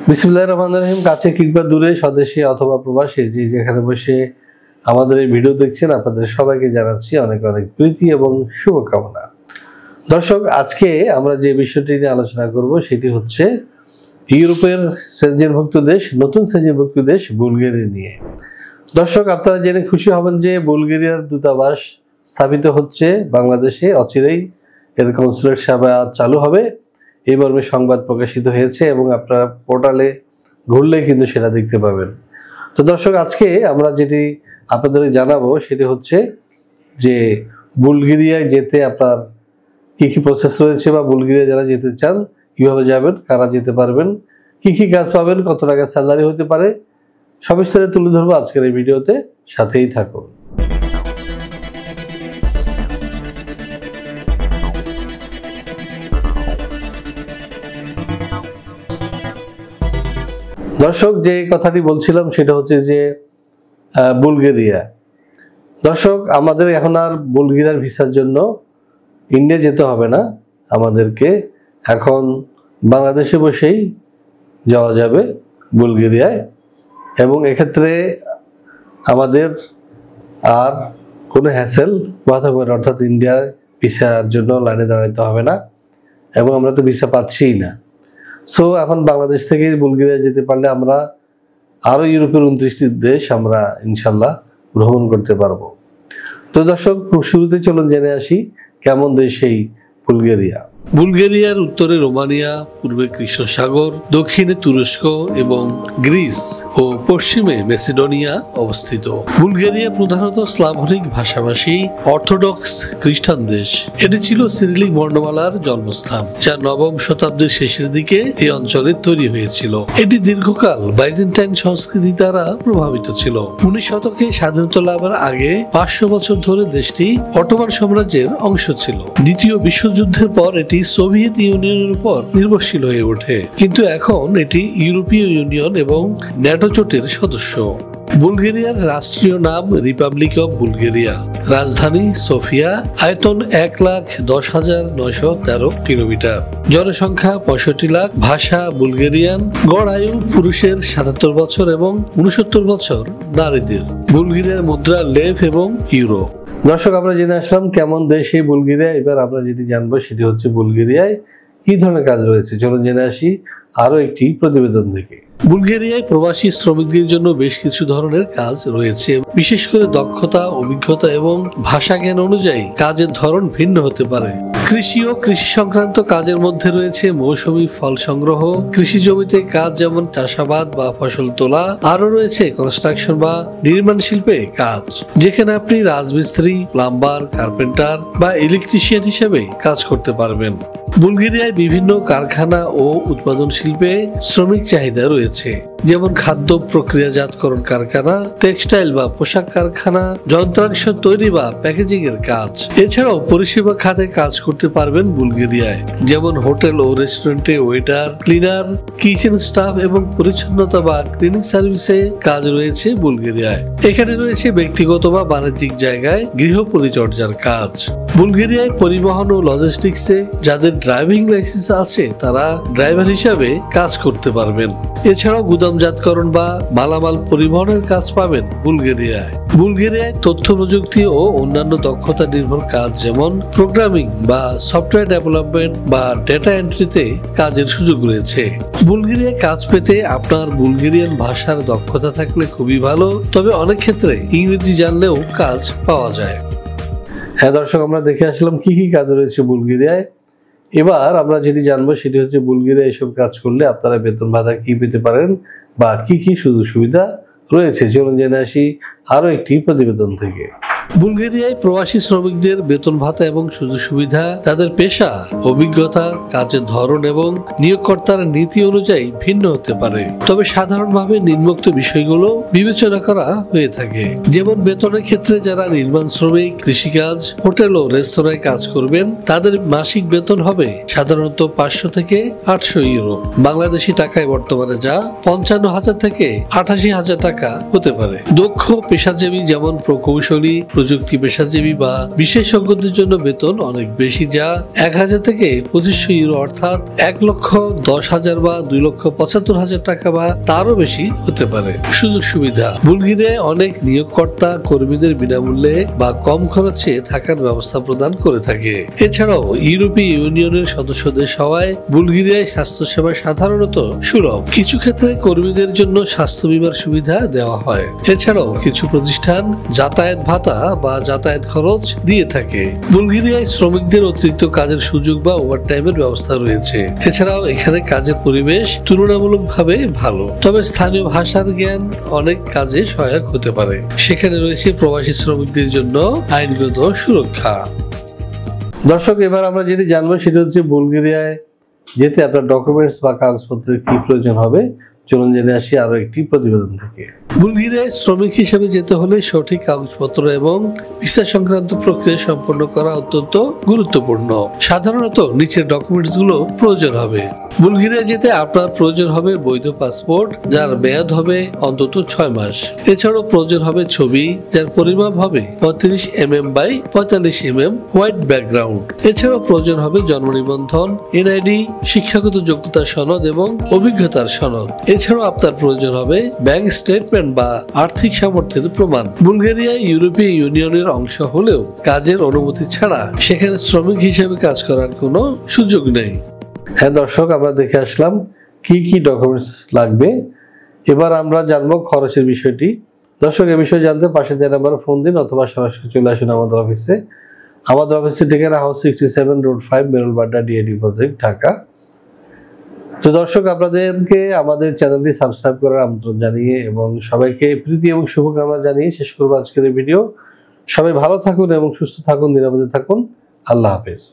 বিসমিল্লাহির রহমানির রহিম। কাছে কিংবা দূরে, স্বদেশে অথবা প্রবাসে, যে যেখানে বসে আমাদের এই ভিডিও দেখছেন, আপনাদের সবাইকে জানাচ্ছি অনেক অনেক প্রীতি এবং শুভকামনা। দর্শক, আজকে আমরা যে বিষয়টি নিয়ে আলোচনা করব সেটি হচ্ছে ইউরোপের সেঞ্জনভুক্ত দেশ, নতুন সেঞ্জনভুক্ত দেশ বুলগেরিয়া নিয়ে। দর্শক, আপনারা জেনে খুশি হবেন যে বুলগেরিয়ার দূতাবাস স্থাপিত হচ্ছে বাংলাদেশে। অচিরেই এর কনসুলেট সেবা চালু হবে, এই মর্মে সংবাদ প্রকাশিত হয়েছে এবং আপনারা পোর্টালে ঘুরলে কিন্তু সেটা দেখতে পাবেন। তো দর্শক, আজকে আমরা যেটি আপনাদের জানাবো সেটি হচ্ছে যে বুলগেরিয়ায় যেতে আপনার কী কী প্রসেস রয়েছে, বা বুলগেরিয়া যারা যেতে চান কীভাবে যাবেন, কারা যেতে পারবেন, কী কী কাজ পাবেন, কত টাকা স্যালারি হতে পারে, সবিস্তারে তুলে ধরবো আজকের এই ভিডিওতে। সাথেই থাকুন। দর্শক, যে কথাটি বলছিলাম সেটা হচ্ছে যে বুলগেরিয়া। দর্শক, আমাদের এখন আর বুলগেরিয়ার ভিসার জন্য ইন্ডিয়া যেতে হবে না, আমাদেরকে এখন বাংলাদেশে বসেই যাওয়া যাবে বুলগেরিয়ায়, এবং এক্ষেত্রে আমাদের আর কোনো হ্যাসেল পোহাতে হবে না, অর্থাৎ ইন্ডিয়ার ভিসার জন্য লাইনে দাঁড়াতে হবে না, এবং আমরা তো ভিসা পাচ্ছিই না। সো এখন বাংলাদেশ থেকে বুলগেরিয়া যেতে পারলে আমরা আরও ইউরোপের 29টি দেশ আমরা ইনশাল্লাহ ভ্রমণ করতে পারবো। তো দর্শক, শুরুতে চলুন জেনে আসি কেমন দেশ এই বুলগেরিয়া। বুলগেরিয়ার উত্তরে রোমানিয়া, পূর্বে কৃষ্ণ সাগর, দক্ষিণে তুরস্ক এবং গ্রিস ও পশ্চিমে মেসিডোনিয়া অবস্থিত। বুলগেরিয়া প্রধানত স্লাভনিক ভাষাভাষী অর্থোডক্স খ্রিস্টান দেশ। এটি ছিল সিরিলিক বর্ণমালার জন্মস্থান, যা নবম শতাব্দীর শেষের দিকে এই অঞ্চলে তৈরি হয়েছিল। এটি দীর্ঘকাল বাইজেন্টাইন সংস্কৃতি দ্বারা প্রভাবিত ছিল। 19 শতকে স্বাধীনতা লাভের আগে 500 বছর ধরে দেশটি অটোমান সাম্রাজ্যের অংশ ছিল। দ্বিতীয় বিশ্বযুদ্ধের পর এটি সোভিয়েত ইউনিয়নের উপর নির্ভরশীল হয়ে ওঠে, কিন্তু এখন এটি ইউরোপীয় ইউনিয়ন এবং ন্যাটো জোটের সদস্য। বুলগেরিয়ার রাষ্ট্রীয় নাম রিপাবলিক অব বুলগেরিয়া। রাজধানী সোফিয়া। আয়তন 1,10,913 কিলোমিটার। জনসংখ্যা 65 লাখ। ভাষা বুলগেরিয়ান। গড় আয়ু পুরুষের 77 বছর এবং 69 বছর নারীদের। বুলগেরিয়ার মুদ্রা লেভ এবং ইউরো। দর্শক, আমরা জেনে আসলাম কেমন দেশ এই বুলগেরিয়া। এবার আমরা যেটি জানবো সেটি হচ্ছে বুলগেরিয়ায় কি ধরনের কাজ রয়েছে। চলুন জেনে আসি আরো একটি প্রতিবেদন থেকে। বুলগেরিয়ায় প্রবাসী শ্রমিকদের জন্য বেশ কিছু ধরনের কাজ রয়েছে। বিশেষ করে দক্ষতা, অভিজ্ঞতা এবং ভাষা জ্ঞান অনুযায়ী কাজের ধরন ভিন্ন হতে পারে। কৃষি ও কৃষি সংক্রান্ত কাজের মধ্যে রয়েছে মৌসুমী ফল সংগ্রহ, কৃষি জমিতে কাজ যেমন চাষাবাদ বা ফসল তোলা। আরো রয়েছে কনস্ট্রাকশন বা নির্মাণ শিল্পে কাজ, যেখানে আপনি রাজমিস্ত্রি, প্লাম্বার, কার্পেন্টার বা ইলেকট্রিশিয়ান হিসেবে কাজ করতে পারবেন। বুলগেরিয়ায় বিভিন্ন কারখানা ও উৎপাদন শিল্পে শ্রমিক চাহিদা রয়েছে, যেমন খাদ্য প্রক্রিয়াজাতকরণ কারখানা, টেক্সটাইল বা পোশাক কারখানা, যন্ত্রাংশ তৈরি বা প্যাকেজিং এর কাজ। এছাড়াও পরিষেবা খাতে কাজ করতে পারবেন বুলগেরিয়ায়, যেমন হোটেল ও রেস্টুরেন্টে ওয়েটার, ক্লিনার, কিচেন স্টাফ এবং পরিচ্ছন্নতা বা ক্লিনিং সার্ভিসে কাজ রয়েছে বুলগেরিয়ায়। এখানে রয়েছে ব্যক্তিগত বা বাণিজ্যিক জায়গায় গৃহ পরিচর্যার কাজ। বুলগেরিয়ায় পরিবহন ও লজিস্টিক্সে যাদের ড্রাইভিং লাইসেন্স আছে তারা ড্রাইভার হিসাবে কাজ করতে পারবেন। এছাড়াও গুদামজাতকরণ বা মালামাল পরিবহনের কাজ পাবেন বুলগেরিয়ায়। বুলগেরিয়ায় তথ্য প্রযুক্তি ও অন্যান্য দক্ষতা নির্ভর কাজ, যেমন প্রোগ্রামিং বা সফটওয়্যার ডেভেলপমেন্ট বা ডেটা এন্ট্রিতে কাজের সুযোগ রয়েছে। বুলগেরিয়ায় কাজ পেতে আপনার বুলগেরিয়ান ভাষার দক্ষতা থাকলে খুবই ভালো, তবে অনেক ক্ষেত্রে ইংরেজি জানলেও কাজ পাওয়া যায়। হ্যাঁ দর্শক, আমরা দেখে আসলাম কি কি কাজ রয়েছে বুলগেরিয়ায়। এবার আমরা যেটি জানবো সেটি হচ্ছে বুলগেরিয়া এসব কাজ করলে আপনারা বেতন ভাতা কি পেতে পারেন বা কি কি সুযোগ সুবিধা রয়েছে। চলুন জেনে আসি আরো একটি প্রতিবেদন থেকে। বুলগেরিয়ায় প্রবাসী শ্রমিকদের বেতন ভাতা এবং সুযোগ সুবিধা তাদের পেশা, অভিজ্ঞতা, কাজের ধরন এবং নিয়োগকর্তার নীতি অনুযায়ী ভিন্ন হতে পারে, তবে সাধারণভাবে নিম্নোক্ত বিষয়গুলো বিবেচনা করা হয়ে থাকে। যেমন বেতনের ক্ষেত্রে যারা নির্মাণ শ্রমিক, কৃষিকাজ, হোটেল ও রেস্তোরাঁয় কাজ করবেন তাদের মাসিক বেতন হবে সাধারণত 500 থেকে 800 ইউরো, বাংলাদেশি টাকায় বর্তমানে যা 55,000 থেকে 88,000 টাকা হতে পারে। দক্ষ পেশাজীবী যেমন প্রকৌশলী, প্রযুক্তি পেশাজীবী বা বিশেষজ্ঞদের জন্য বেতন অনেক বেশি, যা 1000 থেকে 2500 ইউরো অর্থাৎ 1,10,000 বা 2,75,000 টাকা বা তারও বেশি হতে পারে। সুযোগ সুবিধা: বুলগেরিয়ায় অনেক নিয়োগকর্তা কর্মীদের বিনামূল্যে বা কম খরচে থাকার ব্যবস্থা প্রদান করে থাকে। এছাড়াও ইউরোপীয় ইউনিয়নের সদস্যদের হওয়ায় বুলগেরিয়ায় স্বাস্থ্যসেবা সাধারণত সুলভ। কিছু ক্ষেত্রে কর্মীদের জন্য স্বাস্থ্য বীমার সুবিধা দেওয়া হয়। এছাড়াও কিছু প্রতিষ্ঠান যাতায়াত ভাতা বা যাতায়াত খরচ দিয়ে থাকে। বুলগেরিয়ায় শ্রমিকদের অতিরিক্ত কাজের সুযোগ বা ওভারটাইমের ব্যবস্থা রয়েছে। এছাড়াও এখানে কাজের পরিবেশ তুলনামূলকভাবে ভালো, তবে স্থানীয় ভাষার জ্ঞান অনেক কাজে সহায়ক হতে পারে। সেখানে রয়েছে প্রবাসী শ্রমিকদের জন্য আইনগত সুরক্ষা। দর্শক, এবার আমরা যেটি জানবো সেটা হচ্ছে বুলগেরিয়ায় যেতে আপনার ডকুমেন্টস বা কাগজপত্রের কি প্রয়োজন হবে। চলুন জেনে আসি আরো একটি প্রতিবেদন থেকে। বুলগেরিয়ায় শ্রমিক হিসেবে যেতে হলে সঠিক কাগজপত্র এবং ভিসা সংক্রান্ত প্রক্রিয়া সম্পন্ন করা অত্যন্ত গুরুত্বপূর্ণ। সাধারণত নিচের ডকুমেন্টস গুলো প্রয়োজন হবে। বুলগেরিয়া যেতে আপনার প্রয়োজন হবে বৈধ পাসপোর্ট, যার মেয়াদ হবে অন্তত 6 মাস। এছাড়াও প্রয়োজন হবে ছবি, যার পরিমাপ হবে 35 mm by 45 mm, white background. এছাড়াও প্রয়োজন হবে জন্ম নিবন্ধন, এনআইডি, শিক্ষাগত যোগ্যতা সনদ এবং অভিজ্ঞতার সনদ। এছাড়াও আপনার প্রয়োজন হবে ব্যাংক স্টেটমেন্ট বা আর্থিক সামর্থ্যের প্রমাণ। বুলগেরিয়া ইউরোপীয় ইউনিয়নের অংশ হলেও কাজের অনুমতি ছাড়া সেখানে শ্রমিক হিসেবে কাজ করার কোনো সুযোগ নেই। হ্যাঁ দর্শক, আমরা দেখে আসলাম কি কি ডকুমেন্টস লাগবে। এবার আমরা জানবো খরচের বিষয়টি। দর্শক, এই বিষয়ে জানতে পাশে দেওয়া নাম্বারে ফোন দিন অথবা সরাসরি চলে আসুন আমাদের অফিসে। আমাদের অফিসের ঠিকানা house 67 road 5, Merul Badda, DID project, Dhaka. তো দর্শক, আপনাদেরকে আমাদের চ্যানেলটি সাবস্ক্রাইব করার আমন্ত্রণ জানিয়ে এবং সবাইকে প্রীতি এবং শুভকামনা জানিয়ে শেষ করবো আজকের এই ভিডিও। সবাই ভালো থাকুন এবং সুস্থ থাকুন, নিরাপদে থাকুন। আল্লাহ হাফেজ।